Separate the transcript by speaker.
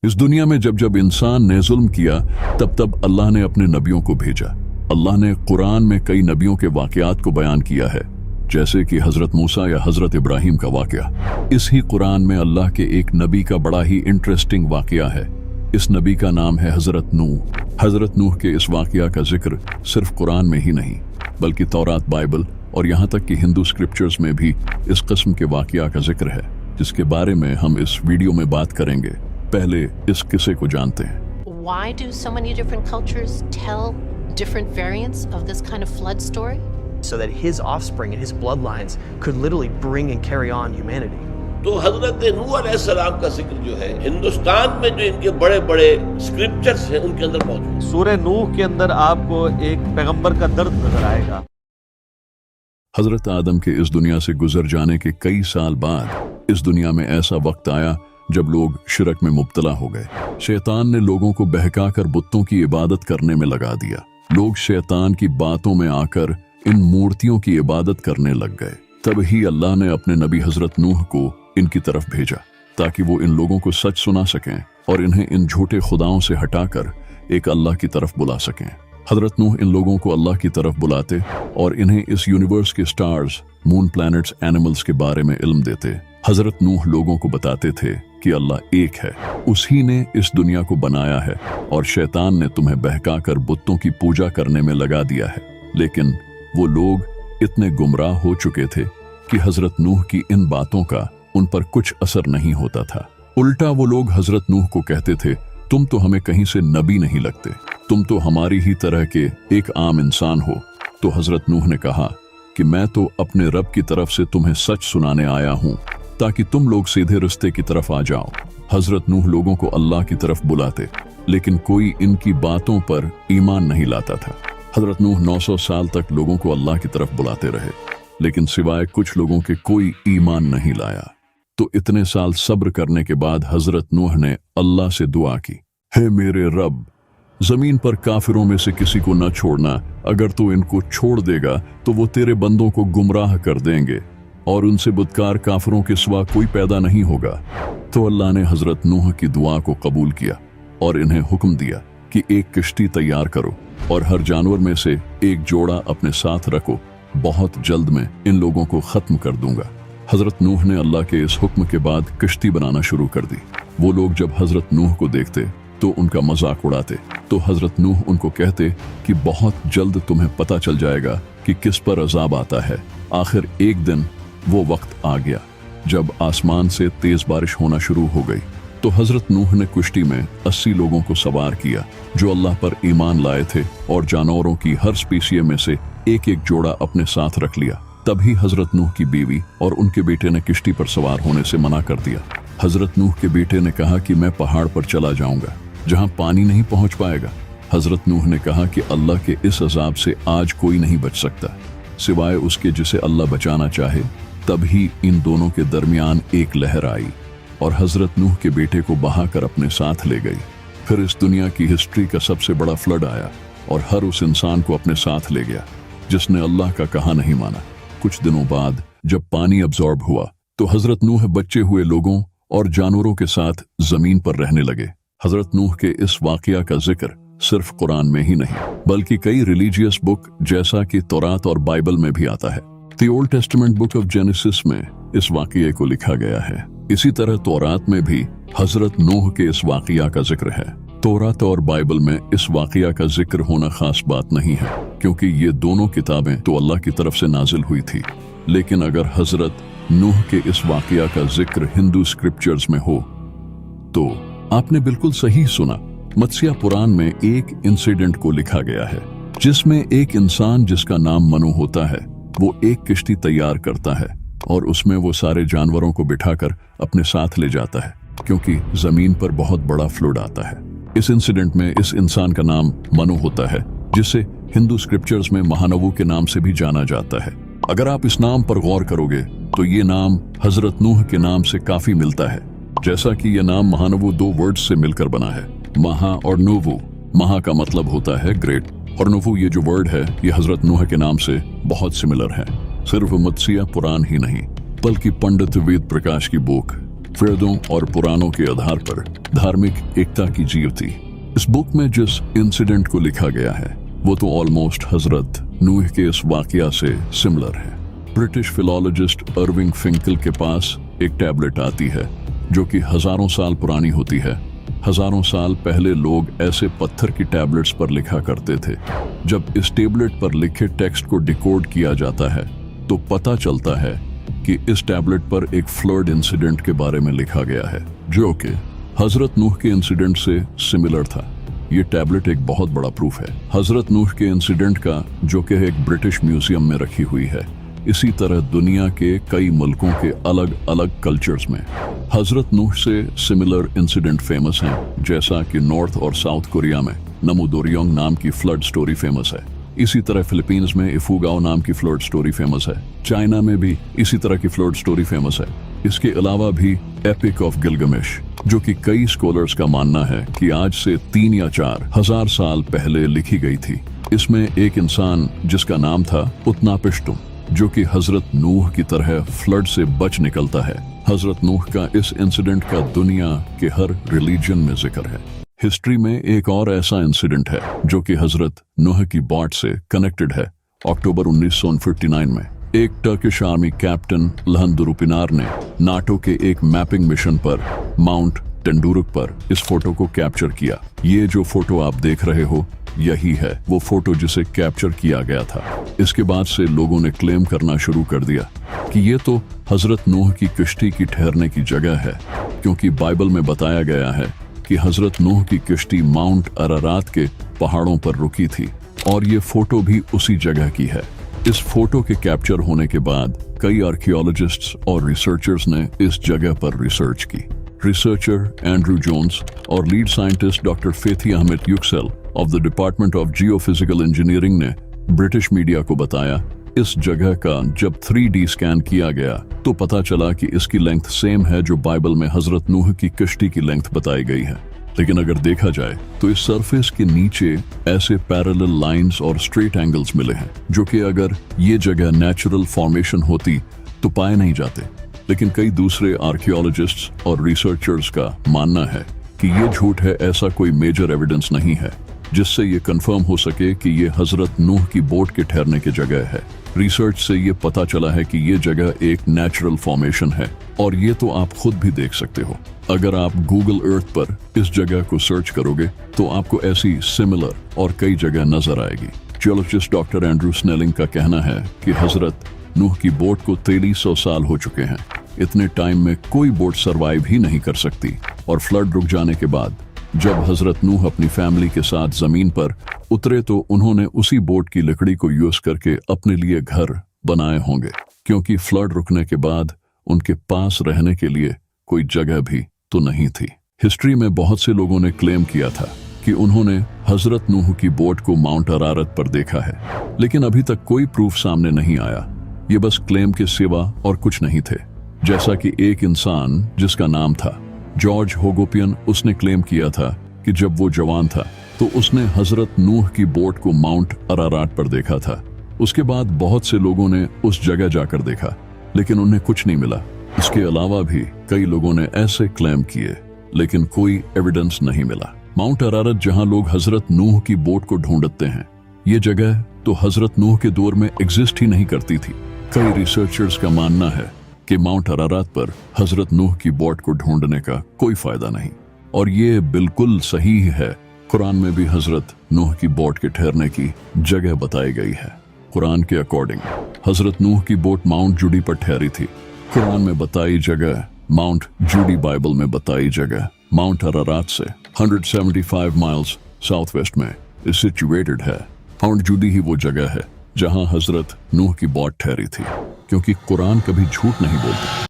Speaker 1: इस दुनिया में जब जब इंसान ने जुल्म किया तब तब अल्लाह ने अपने नबियों को भेजा। अल्लाह ने कुरान में कई नबियों के वाकयात को बयान किया है, जैसे कि हजरत मूसा या हजरत इब्राहिम का वाकया। इस ही कुरान में अल्लाह के एक नबी का बड़ा ही इंटरेस्टिंग वाकया है। इस नबी का नाम है हजरत नूह। हजरत नूह के इस वाकया का जिक्र सिर्फ कुरान में ही नहीं बल्कि तौरात, बाइबल और यहाँ तक कि हिंदू स्क्रिप्चर्स में भी इस किस्म के वाकया का जिक्र है, जिसके बारे में हम इस वीडियो में बात करेंगे। पहले इस किस्से को जानते हैं।
Speaker 2: Why do so many different cultures tell different variants of this kind of flood story?
Speaker 3: So that his offspring and his bloodlines could literally bring and carry on humanity.
Speaker 4: तो हजरत नूह अलैहिस्सलाम का जिक्र जो है हिंदुस्तान में जो इनके बड़े बड़े स्क्रिप्चर्स हैं उनके अंदर मौजूद है।
Speaker 5: सूरह नूह के अंदर आपको एक पैगंबर का दर्द नजर आएगा।
Speaker 1: हजरत आदम के इस दुनिया से गुजर जाने के कई साल बाद इस दुनिया में ऐसा वक्त आया जब लोग शिरक में मुब्तला हो गए। शैतान ने लोगों को बहकाकर बुतों की इबादत करने में लगा दिया। लोग शैतान की बातों में आकर इन मूर्तियों की इबादत करने लग गए। तब ही अल्लाह ने अपने नबी हजरत नूह को इनकी तरफ भेजा ताकि वो इन लोगों को सच सुना सकें और इन्हें इन झूठे खुदाओं से हटाकर एक अल्लाह की तरफ बुला सकें। हजरत नूह इन लोगों को अल्लाह की तरफ बुलाते और इन्हें इस यूनिवर्स के स्टार्स, मून, प्लैनेट्स, एनिमल्स के बारे में इल्म देते। हजरत नूह लोगों को बताते थे कि अल्लाह एक है, उसी ने इस दुनिया को बनाया है और शैतान ने तुम्हें बहकाकर बुतों की पूजा करने में लगा दिया है। लेकिन वो लोग इतने गुमराह हो चुके थे कि हजरत नूह की इन बातों का उन पर कुछ असर नहीं होता था। उल्टा वो लोग हजरत नूह को कहते थे, तुम तो हमें कहीं से नबी नहीं लगते, तुम तो हमारी ही तरह के एक आम इंसान हो। तो हजरत नूह ने कहा कि मैं तो अपने रब की तरफ से तुम्हें सच सुनाने आया हूँ ताकि तुम लोग सीधे रास्ते की तरफ आ जाओ। हजरत नूह लोगों को अल्लाह की तरफ बुलाते, लेकिन कोई इनकी बातों पर ईमान नहीं लाता था। हजरत नूह 900 साल तक लोगों को अल्लाह की तरफ बुलाते रहे, लेकिन सिवाय कुछ लोगों के कोई ईमान नहीं लाया। तो इतने साल सब्र करने के बाद हजरत नूह ने अल्लाह से दुआ की, हे मेरे रब, जमीन पर काफिरों में से किसी को न छोड़ना। अगर तू इनको छोड़ देगा तो वो तेरे बंदों को गुमराह कर देंगे और उनसे बुतकार काफिरों के सिवा कोई पैदा नहीं होगा। तो अल्लाह ने हजरत नूह की दुआ को कबूल किया और इन्हें हुक्म दिया कि एक किश्ती तैयार करो और हर जानवर में से एक जोड़ा अपने साथ रखो। बहुत जल्द मैं इन लोगों को खत्म कर दूंगा। हजरत नूह ने अल्लाह के इस हुक्म के बाद किश्ती बनाना शुरू कर दी। वो लोग जब हजरत नूह को देखते तो उनका मजाक उड़ाते। तो हजरत नूह उनको कहते कि बहुत जल्द तुम्हें पता चल जाएगा कि किस पर अजाब आता है। आखिर एक दिन वो वक्त आ गया जब आसमान से तेज बारिश होना शुरू हो गई। तो हजरत नूह ने किश्ती में 80 लोगों को सवार किया जो अल्लाह पर ईमान लाए थे और जानवरों की हर स्पीसीज में से एक एक जोड़ा अपने साथ रख लिया। तभी हजरत नूह की बीवी और उनके बेटे ने किश्ती पर सवार होने से मना कर दिया। हजरत नूह के बेटे ने कहा कि मैं पहाड़ पर चला जाऊंगा जहां पानी नहीं पहुंच पाएगा। हजरत नूह ने कहा कि अल्लाह के इस अजाब से आज कोई नहीं बच सकता सिवाय उसके जिसे अल्लाह बचाना चाहे। तभी इन दोनों के दरमियान एक लहर आई और हजरत नूह के बेटे को बहाकर अपने साथ ले गई। फिर इस दुनिया की हिस्ट्री का सबसे बड़ा फ्लड आया और हर उस इंसान को अपने साथ ले गया जिसने अल्लाह का कहा नहीं माना। कुछ दिनों बाद जब पानी अब्जॉर्ब हुआ तो हजरत नूह बचे हुए लोगों और जानवरों के साथ जमीन पर रहने लगे। हजरत नूह के इस वाकया का जिक्र सिर्फ कुरान में ही नहीं बल्कि कई रिलीजियस बुक जैसा कि तौरात और बाइबल में भी आता है। The old testament book of genesis में इस वाकये को लिखा गया है। इसी तरह तौरात में भी हजरत नूह के इस वाकया का जिक्र है। तौरात और बाइबल में इस वाकया का जिक्र होना खास बात नहीं है क्योंकि ये दोनों किताबें तो अल्लाह की तरफ से नाजिल हुई थी। लेकिन अगर हजरत नूह के इस वाकया का जिक्र हिंदू स्क्रिप्चर्स में हो तो आपने बिल्कुल सही सुना। मत्स्य पुराण में एक इंसिडेंट को लिखा गया है जिसमें एक इंसान जिसका नाम मनु होता है वो एक किश्ती तैयार करता है और उसमें वो सारे जानवरों को बिठाकर अपने साथ ले जाता है क्योंकि जमीन पर बहुत बड़ा फ्लड आता है। इस इंसिडेंट में इस इंसान का नाम मनु होता है जिसे हिंदू स्क्रिप्चर्स में महानवू के नाम से भी जाना जाता है। अगर आप इस नाम पर गौर करोगे तो ये नाम हजरत नूह के नाम से काफी मिलता है। जैसा कि यह नाम महानवू 2 वर्ड्स से मिलकर बना है, महा और नूवू। महा का मतलब होता है ग्रेट और नूवू ये जो वर्ड है ये हजरत नूह के नाम से बहुत सिमिलर है। सिर्फ मत्स्य पुराण ही नहीं बल्कि पंडित वेद प्रकाश की बुक वेदों और पुराणों के आधार पर धार्मिक एकता की जीव थी। इस बुक में जिस इंसिडेंट को लिखा गया है वो तो ऑलमोस्ट हजरत नूह के इस वाकया से सिमिलर है। ब्रिटिश फिलोलॉजिस्ट अर्विंग फिंकल के पास एक टैबलेट आती है जो कि हजारों साल पुरानी होती है। हजारों साल पहले लोग ऐसे पत्थर की टैबलेट्स पर लिखा करते थे। जब इस टैबलेट पर लिखे टेक्स्ट को डिकोड किया जाता है तो पता चलता है कि इस टैबलेट पर एक फ्लड इंसिडेंट के बारे में लिखा गया है जो कि हजरत नूह के इंसिडेंट से सिमिलर था। ये टैबलेट एक बहुत बड़ा प्रूफ है हजरत नूह के इंसिडेंट का, जो कि एक ब्रिटिश म्यूजियम में रखी हुई है। इसी तरह दुनिया के कई मुल्कों के अलग अलग कल्चर्स में हजरत नूह से सिमिलर इंसिडेंट फेमस हैं, जैसा कि नॉर्थ और साउथ कोरिया में नमुदोरियोंग नाम की फ्लड स्टोरी फेमस है। इसी तरह फिलीपींस में इफुगाओ नाम की फ्लड स्टोरी फेमस है। चाइना में भी इसी तरह की फ्लड स्टोरी फेमस है। इसके अलावा भी एपिक ऑफ गिलगमेश, जो कि कई स्कॉलर्स का मानना है कि आज से 3 या 4 हजार साल पहले लिखी गई थी। इसमें एक इंसान जिसका नाम था उत्नापिष्टुम, जो कि हजरत नूह की तरह फ्लड से बच निकलता है। हजरत नूह का इस इंसिडेंट का दुनिया के हर रिलीजन में जिक्र है। हिस्ट्री में एक और ऐसा इंसिडेंट है जो कि हजरत नूह की बॉट से कनेक्टेड है। अक्टूबर 1959 में एक टर्किश आर्मी कैप्टन लहन दुरुपिनार ने नाटो के एक मैपिंग मिशन पर माउंट टेंडुरुक पर इस फोटो को कैप्चर किया। ये जो फोटो आप देख रहे हो यही है वो फोटो जिसे कैप्चर किया गया था। इसके बाद से लोगों ने क्लेम करना शुरू कर दिया कि ये तो हजरत नूह की किश्ती की ठहरने की जगह है, क्योंकि बाइबल में बताया गया है कि हजरत नूह की किश्ती माउंट अरारात के पहाड़ों पर रुकी थी और ये फोटो भी उसी जगह की है। इस फोटो के कैप्चर होने के बाद कई आर्कियोलॉजिस्ट्स और रिसर्चर्स ने इस जगह पर रिसर्च की। रिसर्चर एंड्रू जोन्स और lead scientist doctor Fethi Ahmed Yuksel of the department of geophysical engineering ने ब्रिटिश मीडिया को बताया इस जगह का जब 3D स्कैन किया गया तो पता चला कि इसकी लेंथ सेम है जो बाइबल में हजरत नूह की किश्ती की लेंथ बताई गई है। लेकिन अगर देखा जाए तो इस सरफेस के नीचे ऐसे पैरेलल लाइंस और स्ट्रेट एंगल्स मिले हैं जो कि अगर ये जगह नेचुरल फॉर्मेशन होती तो पाए नहीं जाते। लेकिन कई दूसरे आर्कियोलॉजिस्ट्स और रिसर्चर्स का मानना है कि ये झूठ है, ऐसा कोई मेजर एविडेंस नहीं है जिससे ये कंफर्म हो सके कि ये हजरत नूह की बोट के ठहरने की जगह है। रिसर्च से ये पता चला है कि ये जगह एक नेचुरल फॉर्मेशन है और ये तो आप खुद भी देख सकते हो। अगर आप गूगल अर्थ पर इस जगह को सर्च करोगे तो आपको ऐसी सिमिलर और कई जगह नजर आएगी। जियोलॉजिस्ट डॉक्टर एंड्रू स्नेलिंग का कहना है कि हजरत नूह की बोट को 2300 साल हो चुके हैं। इतने टाइम में कोई बोट सरवाइव ही नहीं कर सकती और फ्लड रुक जाने के बाद जब हजरत नूह अपनी फैमिली के साथ जमीन पर उतरे तो उन्होंने उसी बोट की लकड़ी को यूज करके अपने लिए घर बनाए होंगे, क्योंकि फ्लड रुकने के बाद उनके पास रहने के लिए कोई जगह भी तो नहीं थी। हिस्ट्री में बहुत से लोगों ने क्लेम किया था कि उन्होंने हजरत नूह की बोट को माउंट अरारत पर देखा है, लेकिन अभी तक कोई प्रूफ सामने नहीं आया। ये बस क्लेम के सिवा और कुछ नहीं थे। जैसा कि एक इंसान जिसका नाम था जॉर्ज होगोपियन, उसने क्लेम किया था कि जब वो जवान था तो उसने हजरत नूह की बोट को माउंट अराराट पर देखा था। उसके बाद बहुत से लोगों ने उस जगह जाकर देखा लेकिन उन्हें कुछ नहीं मिला। इसके अलावा भी कई लोगों ने ऐसे क्लेम किए लेकिन कोई एविडेंस नहीं मिला। माउंट अरारत जहां लोग हजरत नूह की बोट को ढूंढते हैं, ये जगह तो हजरत नूह के दौर में एग्जिस्ट ही नहीं करती थी। कई रिसर्चर्स का मानना है कि माउंट अरारात पर हजरत नूह की बोट को ढूंढने का कोई फायदा नहीं, और ये बिल्कुल सही है। कुरान में भी हजरत नूह की बोट के ठहरने की जगह बताई गई है। कुरान के अकॉर्डिंग हजरत नूह की बोट माउंट जूडी पर ठहरी थी। कुरान में बताई जगह माउंट जूडी, बाइबल में बताई जगह माउंट अरारात से 175 माइल्स साउथ वेस्ट में सिचुएटेड है। माउंट जूडी ही वो जगह है जहां हजरत नूह की बोट ठहरी थी, क्योंकि कुरान कभी झूठ नहीं बोलता।